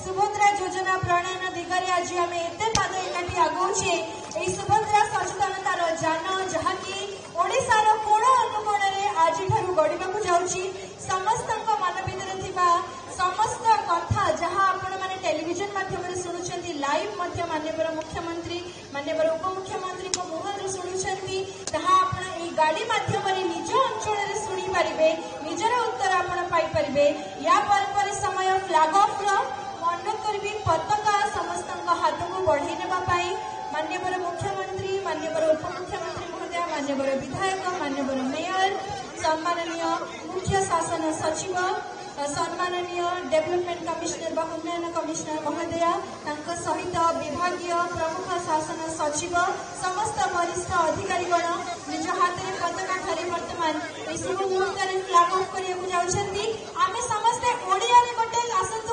सुभद्रा योजना प्रणयन दिगरे आज आम एत पाद एकाठी आगौचे सुभद्रा सचेतनतार जान जहाँकि ओडिशार कोण अनुकोण आज गढ़ा जाऊँगी समस्त मन भर समस्त कथा जहाँ आपण मैंने टेलीविजन माध्यम शुणुंट लाइव माननीय मुख्यमंत्री माननीय उपमुख्यमंत्री मुहर शुणुंट ताकि गाड़ी माध्यम निज अंचल शुणी पारे निजर उत्तर आपरे या पर समय फ्लैग ऑफ मंडप करी पताका समस्त हाथ को बढ़ई नापी माननीय मुख्यमंत्री माननीय उपमुख्यमंत्री महोदय माननीय विधायक माननीय मेयर सम्माननीय मुख्य शासन सचिव सम्माननीय डेवलपमेंट कमिश्नर व उन्नयन कमिश्नर महोदय सहित विभागीय प्रमुख शासन सचिव समस्त वरिष्ठ अधिकारीगण निज हाथ में पताका धरी वर्तमान शुभ मुहूर्त फ्लैग ऑफ करने आम समस्ते ओडिया गोटे आसंता